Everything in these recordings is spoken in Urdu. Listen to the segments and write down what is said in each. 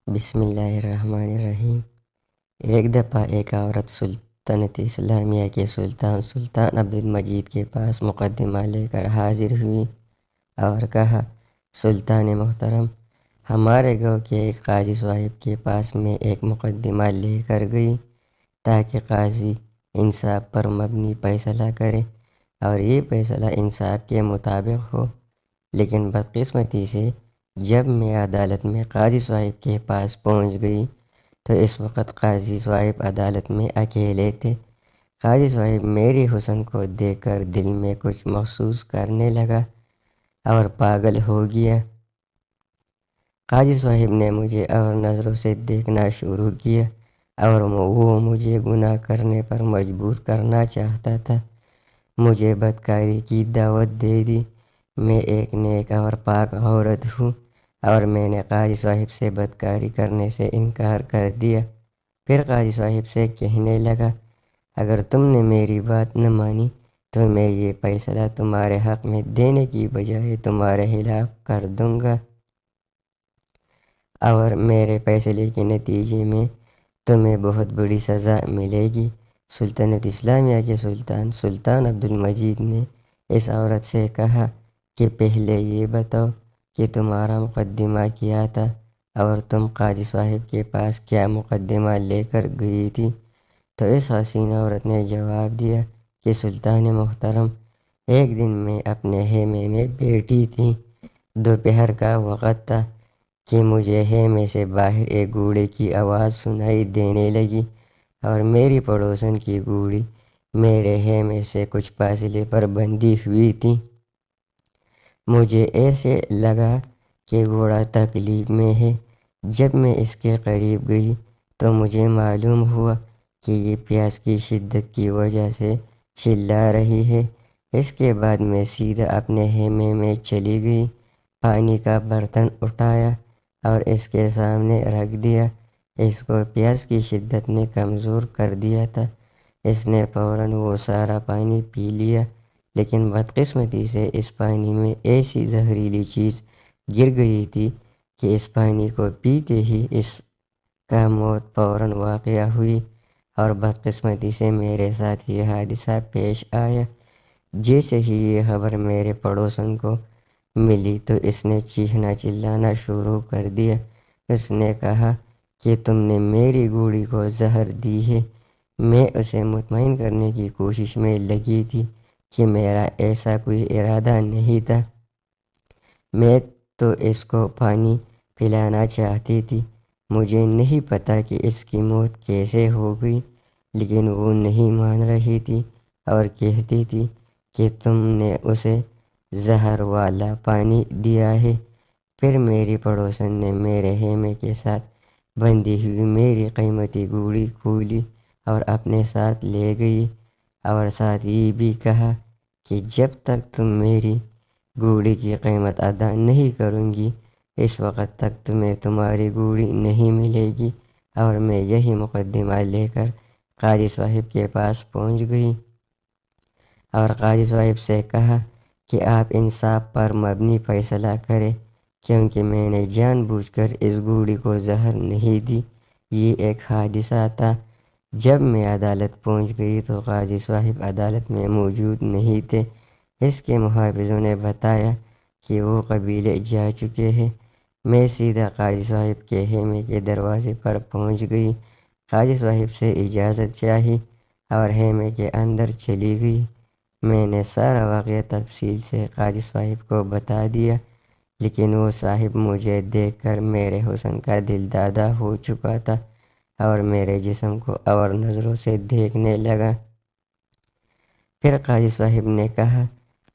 بسم اللہ الرحمن الرحیم۔ ایک دفعہ ایک عورت سلطنت اسلامیہ کے سلطان عبد المجید کے پاس مقدمہ لے کر حاضر ہوئی اور کہا، سلطان محترم، ہمارے گاؤں کے ایک قاضی صاحب کے پاس میں ایک مقدمہ لے کر گئی تاکہ قاضی انصاف پر مبنی فیصلہ کرے اور یہ فیصلہ انصاف کے مطابق ہو، لیکن بدقسمتی سے جب میں عدالت میں قاضی صاحب کے پاس پہنچ گئی تو اس وقت قاضی صاحب عدالت میں اکیلے تھے۔ قاضی صاحب میری حسن کو دیکھ کر دل میں کچھ محسوس کرنے لگا اور پاگل ہو گیا۔ قاضی صاحب نے مجھے اور نظروں سے دیکھنا شروع کیا اور وہ مجھے گناہ کرنے پر مجبور کرنا چاہتا تھا۔ مجھے بدکاری کی دعوت دے دی۔ میں ایک نیک اور پاک عورت ہوں اور میں نے قاضی صاحب سے بدکاری کرنے سے انکار کر دیا۔ پھر قاضی صاحب سے کہنے لگا، اگر تم نے میری بات نہ مانی تو میں یہ فیصلہ تمہارے حق میں دینے کی بجائے تمہارے خلاف کر دوں گا اور میرے فیصلے کے نتیجے میں تمہیں بہت بڑی سزا ملے گی۔ سلطنت اسلامیہ کے سلطان عبد المجید نے اس عورت سے کہا کہ پہلے یہ بتاؤ کہ تمہارا مقدمہ کیا تھا اور تم قاضی صاحب کے پاس کیا مقدمہ لے کر گئی تھی؟ تو اس حسین عورت نے جواب دیا کہ سلطان محترم، ایک دن میں اپنے خیمے میں بیٹھی تھی۔ دوپہر کا وقت تھا کہ مجھے خیمے سے باہر ایک گھوڑے کی آواز سنائی دینے لگی اور میری پڑوسن کی گھوڑی میرے خیمے سے کچھ فاصلے پر بندھی ہوئی تھی۔ مجھے ایسے لگا کہ گھوڑا تکلیف میں ہے۔ جب میں اس کے قریب گئی تو مجھے معلوم ہوا کہ یہ پیاس کی شدت کی وجہ سے چلا رہی ہے۔ اس کے بعد میں سیدھا اپنے خیمے میں چلی گئی، پانی کا برتن اٹھایا اور اس کے سامنے رکھ دیا۔ اس کو پیاس کی شدت نے کمزور کر دیا تھا۔ اس نے فوراً وہ سارا پانی پی لیا، لیکن بدقسمتی سے اس پانی میں ایسی زہریلی چیز گر گئی تھی کہ اس پانی کو پیتے ہی اس کا موت فوراً واقع ہوئی اور بدقسمتی سے میرے ساتھ یہ حادثہ پیش آیا۔ جیسے ہی یہ خبر میرے پڑوسن کو ملی تو اس نے چیخنا چلانا شروع کر دیا۔ اس نے کہا کہ تم نے میری گھوڑی کو زہر دی ہے۔ میں اسے مطمئن کرنے کی کوشش میں لگی تھی کہ میرا ایسا کوئی ارادہ نہیں تھا۔ میں تو اس کو پانی پلانا چاہتی تھی۔ مجھے نہیں پتا کہ اس کی موت کیسے ہو گئی، لیکن وہ نہیں مان رہی تھی اور کہتی تھی کہ تم نے اسے زہر والا پانی دیا ہے۔ پھر میری پڑوسن نے میرے خیمے کے ساتھ بندھی ہوئی میری قیمتی گھوڑی کھولی اور اپنے ساتھ لے گئی اور ساتھ یہ بھی کہا کہ جب تک تم میری گھوڑی کی قیمت ادا نہیں کروں گی اس وقت تک تمہیں تمہاری گھوڑی نہیں ملے گی۔ اور میں یہی مقدمہ لے کر قاضی صاحب کے پاس پہنچ گئی اور قاضی صاحب سے کہا کہ آپ انصاف پر مبنی فیصلہ کریں، کیونکہ میں نے جان بوجھ کر اس گھوڑی کو زہر نہیں دی۔ یہ ایک حادثہ تھا۔ جب میں عدالت پہنچ گئی تو قاضی صاحب عدالت میں موجود نہیں تھے۔ اس کے محافظوں نے بتایا کہ وہ قبیلے جا چکے ہیں۔ میں سیدھا قاضی صاحب کے خیمے کے دروازے پر پہنچ گئی، قاضی صاحب سے اجازت چاہی اور خیمے کے اندر چلی گئی۔ میں نے سارا واقعہ تفصیل سے قاضی صاحب کو بتا دیا، لیکن وہ صاحب مجھے دیکھ کر میرے حسن کا دل دادا ہو چکا تھا اور میرے جسم کو اور نظروں سے دیکھنے لگا۔ پھر قاضی صاحب نے کہا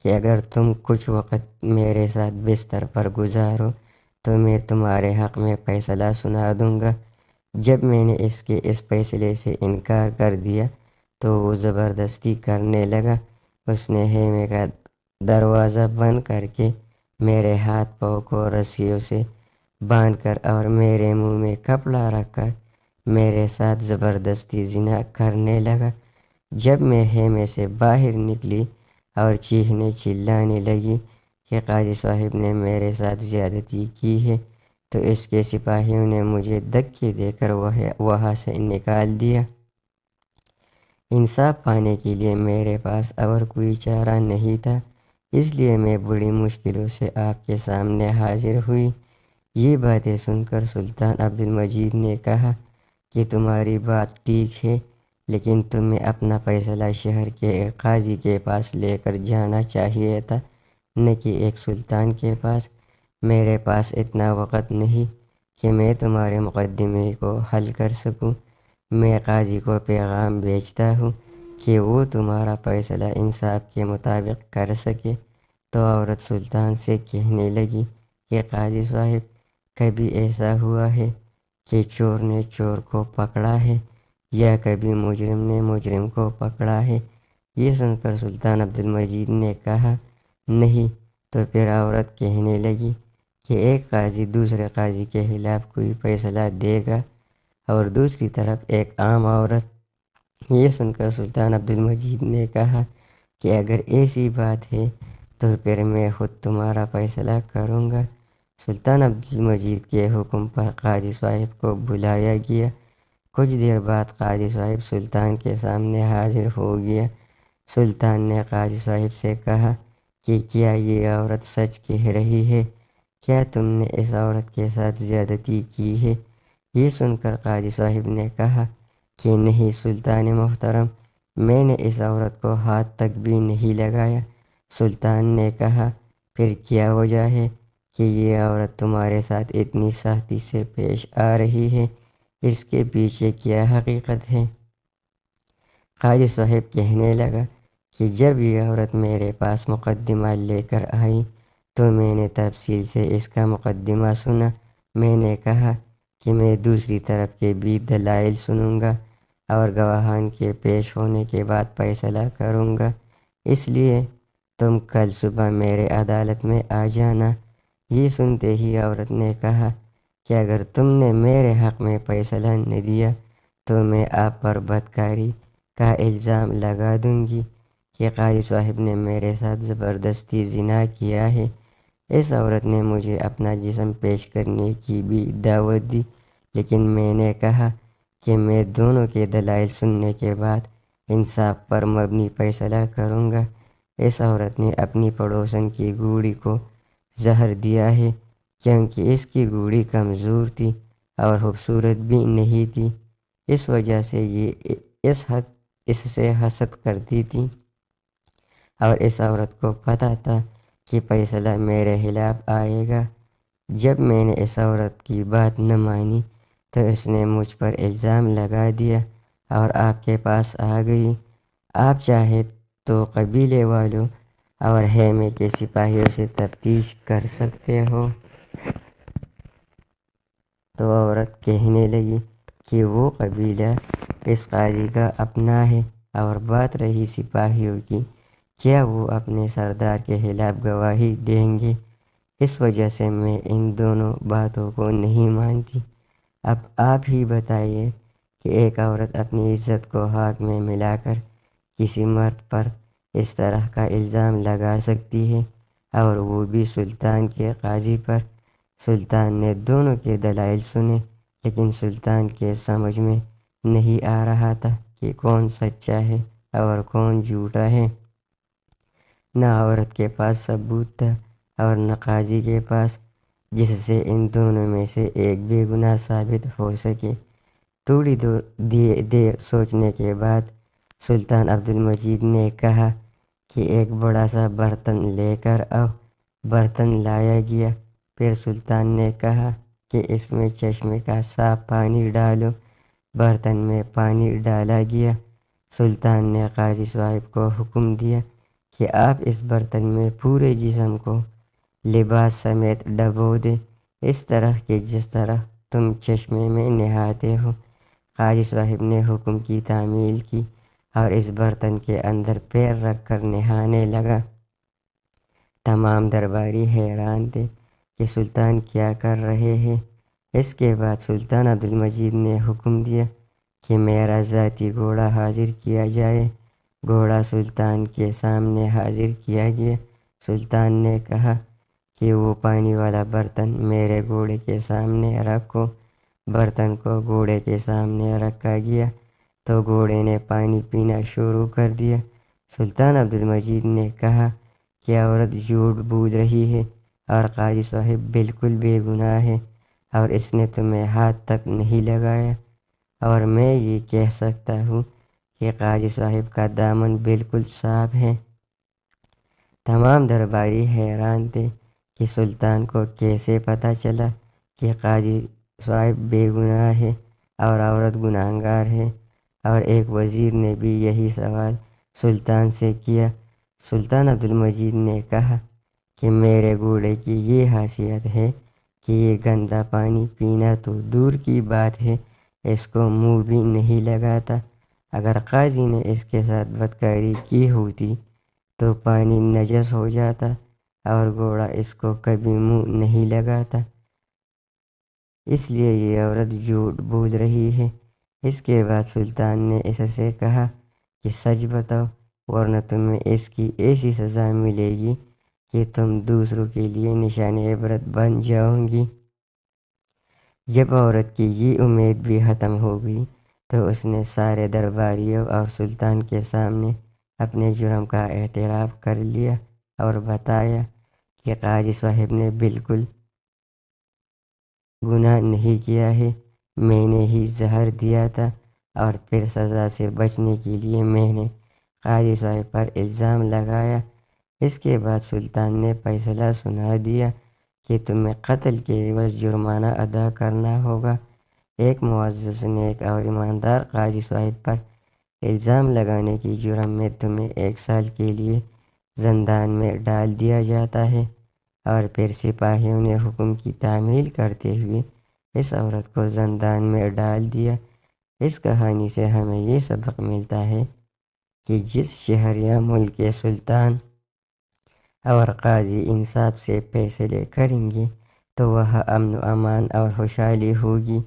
کہ اگر تم کچھ وقت میرے ساتھ بستر پر گزارو تو میں تمہارے حق میں فیصلہ سنا دوں گا۔ جب میں نے اس فیصلے سے انکار کر دیا تو وہ زبردستی کرنے لگا۔ اس نے خیمے کا دروازہ بند کر کے میرے ہاتھ پاؤں کو رسیوں سے باندھ کر اور میرے منہ میں کپڑا رکھ کر میرے ساتھ زبردستی زنا کرنے لگا۔ جب میں خیمے سے باہر نکلی اور چیخنے چلانے لگی کہ قاضی صاحب نے میرے ساتھ زیادتی کی ہے، تو اس کے سپاہیوں نے مجھے دھکے دے کر وہاں سے نکال دیا۔ انصاف پانے کے لیے میرے پاس اور کوئی چارہ نہیں تھا، اس لیے میں بڑی مشکلوں سے آپ کے سامنے حاضر ہوئی۔ یہ باتیں سن کر سلطان عبد المجید نے کہا کہ تمہاری بات ٹھیک ہے، لیکن تمہیں اپنا فیصلہ شہر کے ایک قاضی کے پاس لے کر جانا چاہیے تھا، نہ کہ ایک سلطان کے پاس۔ میرے پاس اتنا وقت نہیں کہ میں تمہارے مقدمے کو حل کر سکوں۔ میں قاضی کو پیغام بھیجتا ہوں کہ وہ تمہارا فیصلہ انصاف کے مطابق کر سکے۔ تو عورت سلطان سے کہنے لگی کہ قاضی صاحب، کبھی ایسا ہوا ہے کہ چور نے چور کو پکڑا ہے یا کبھی مجرم نے مجرم کو پکڑا ہے؟ یہ سن کر سلطان عبد المجید نے کہا نہیں۔ تو پھر عورت کہنے لگی کہ ایک قاضی دوسرے قاضی کے خلاف کوئی فیصلہ دے گا اور دوسری طرف ایک عام عورت۔ یہ سن کر سلطان عبد المجید نے کہا کہ اگر ایسی بات ہے تو پھر میں خود تمہارا فیصلہ کروں گا۔ سلطان عبد المجید کے حکم پر قاضی صاحب کو بلایا گیا۔ کچھ دیر بعد قاضی صاحب سلطان کے سامنے حاضر ہو گیا۔ سلطان نے قاضی صاحب سے کہا کہ کیا یہ عورت سچ کہہ رہی ہے؟ کیا تم نے اس عورت کے ساتھ زیادتی کی ہے؟ یہ سن کر قاضی صاحب نے کہا کہ نہیں سلطان محترم، میں نے اس عورت کو ہاتھ تک بھی نہیں لگایا۔ سلطان نے کہا پھر کیا وجہ ہے کہ یہ عورت تمہارے ساتھ اتنی سختی سے پیش آ رہی ہے؟ اس کے پیچھے کیا حقیقت ہے؟ قاضی صاحب کہنے لگا کہ جب یہ عورت میرے پاس مقدمہ لے کر آئی تو میں نے تفصیل سے اس کا مقدمہ سنا۔ میں نے کہا کہ میں دوسری طرف کے بھی دلائل سنوں گا اور گواہان کے پیش ہونے کے بعد فیصلہ کروں گا، اس لیے تم کل صبح میرے عدالت میں آ جانا۔ یہ سنتے ہی عورت نے کہا کہ اگر تم نے میرے حق میں فیصلہ نہ دیا تو میں آپ پر بدکاری کا الزام لگا دوں گی کہ قاضی صاحب نے میرے ساتھ زبردستی زنا کیا ہے۔ اس عورت نے مجھے اپنا جسم پیش کرنے کی بھی دعوت دی، لیکن میں نے کہا کہ میں دونوں کے دلائل سننے کے بعد انصاف پر مبنی فیصلہ کروں گا۔ اس عورت نے اپنی پڑوسن کی گھوڑی کو زہر دیا ہے کیونکہ اس کی گھوڑی کمزور تھی اور خوبصورت بھی نہیں تھی، اس وجہ سے یہ اس سے حسد کرتی تھی، اور اس عورت کو پتہ تھا کہ فیصلہ میرے خلاف آئے گا۔ جب میں نے اس عورت کی بات نہ مانی تو اس نے مجھ پر الزام لگا دیا اور آپ کے پاس آ گئی۔ آپ چاہے تو قبیلے والوں اور خیمے کے سپاہیوں سے تفتیش کر سکتے ہو۔ تو عورت کہنے لگی کہ وہ قبیلہ اس قاضی کا اپنا ہے، اور بات رہی سپاہیوں کی، کیا وہ اپنے سردار کے خلاف گواہی دیں گے؟ اس وجہ سے میں ان دونوں باتوں کو نہیں مانتی۔ اب آپ ہی بتائیے کہ ایک عورت اپنی عزت کو ہاتھ میں ملا کر کسی مرد پر اس طرح کا الزام لگا سکتی ہے، اور وہ بھی سلطان کے قاضی پر۔ سلطان نے دونوں کے دلائل سنے، لیکن سلطان کے سمجھ میں نہیں آ رہا تھا کہ کون سچا ہے اور کون جھوٹا ہے۔ نہ عورت کے پاس ثبوت تھا اور نہ قاضی کے پاس جس سے ان دونوں میں سے ایک بے گناہ ثابت ہو سکے۔ تھوڑی دیر سوچنے کے بعد سلطان عبد المجید نے کہا کہ ایک بڑا سا برتن لے کر آؤ۔ برتن لایا گیا۔ پھر سلطان نے کہا کہ اس میں چشمے کا صاف پانی ڈالو۔ برتن میں پانی ڈالا گیا۔ سلطان نے قاضی صاحب کو حکم دیا کہ آپ اس برتن میں پورے جسم کو لباس سمیت ڈبو دے، اس طرح کہ جس طرح تم چشمے میں نہاتے ہو۔ قاضی صاحب نے حکم کی تعمیل کی اور اس برتن کے اندر پیر رکھ کر نہانے لگا۔ تمام درباری حیران تھے کہ سلطان کیا کر رہے ہیں۔ اس کے بعد سلطان عبد المجید نے حکم دیا کہ میرا ذاتی گھوڑا حاضر کیا جائے۔ گھوڑا سلطان کے سامنے حاضر کیا گیا۔ سلطان نے کہا کہ وہ پانی والا برتن میرے گھوڑے کے سامنے رکھو۔ برتن کو گھوڑے کے سامنے رکھا گیا تو گھوڑے نے پانی پینا شروع کر دیا۔ سلطان عبدالمجید نے کہا کہ عورت جھوٹ بول رہی ہے اور قاضی صاحب بالکل بے گناہ ہے، اور اس نے تمہیں ہاتھ تک نہیں لگایا، اور میں یہ کہہ سکتا ہوں کہ قاضی صاحب کا دامن بالکل صاف ہے۔ تمام درباری حیران تھے کہ سلطان کو کیسے پتہ چلا کہ قاضی صاحب بے گناہ ہے اور عورت گناہگار ہے، اور ایک وزیر نے بھی یہی سوال سلطان سے کیا۔ سلطان عبدالمجید نے کہا کہ میرے گھوڑے کی یہ خاصیت ہے کہ یہ گندا پانی پینا تو دور کی بات ہے، اس کو منہ بھی نہیں لگاتا۔ اگر قاضی نے اس کے ساتھ بدکاری کی ہوتی تو پانی نجس ہو جاتا، اور گھوڑا اس کو کبھی منہ نہیں لگاتا، اس لیے یہ عورت جھوٹ بول رہی ہے۔ اس کے بعد سلطان نے اس سے کہا کہ سچ بتاؤ، ورنہ تمہیں اس کی ایسی سزا ملے گی کہ تم دوسروں کے لیے نشان عبرت بن جاؤ گی۔ جب عورت کی یہ امید بھی ختم ہو گئی تو اس نے سارے درباریوں اور سلطان کے سامنے اپنے جرم کا اعتراف کر لیا اور بتایا کہ قاضی صاحب نے بالکل گناہ نہیں کیا ہے، میں نے ہی زہر دیا تھا، اور پھر سزا سے بچنے کے لیے میں نے قاضی صاحب پر الزام لگایا۔ اس کے بعد سلطان نے فیصلہ سنا دیا کہ تمہیں قتل کے عوض جرمانہ ادا کرنا ہوگا۔ ایک معزز، نیک اور ایماندار قاضی صاحب پر الزام لگانے کی جرم میں تمہیں 1 سال کے لیے زندان میں ڈال دیا جاتا ہے، اور پھر سپاہیوں نے حکم کی تعمیل کرتے ہوئے اس عورت کو زندان میں ڈال دیا۔ اس کہانی سے ہمیں یہ سبق ملتا ہے کہ جس شہر یا ملک کے سلطان اور قاضی انصاف سے فیصلے کریں گے تو وہاں امن و امان اور خوشحالی ہوگی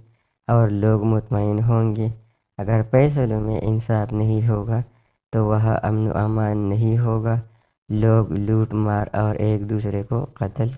اور لوگ مطمئن ہوں گے۔ اگر فیصلوں میں انصاف نہیں ہوگا تو وہاں امن و امان نہیں ہوگا، لوگ لوٹ مار اور ایک دوسرے کو قتل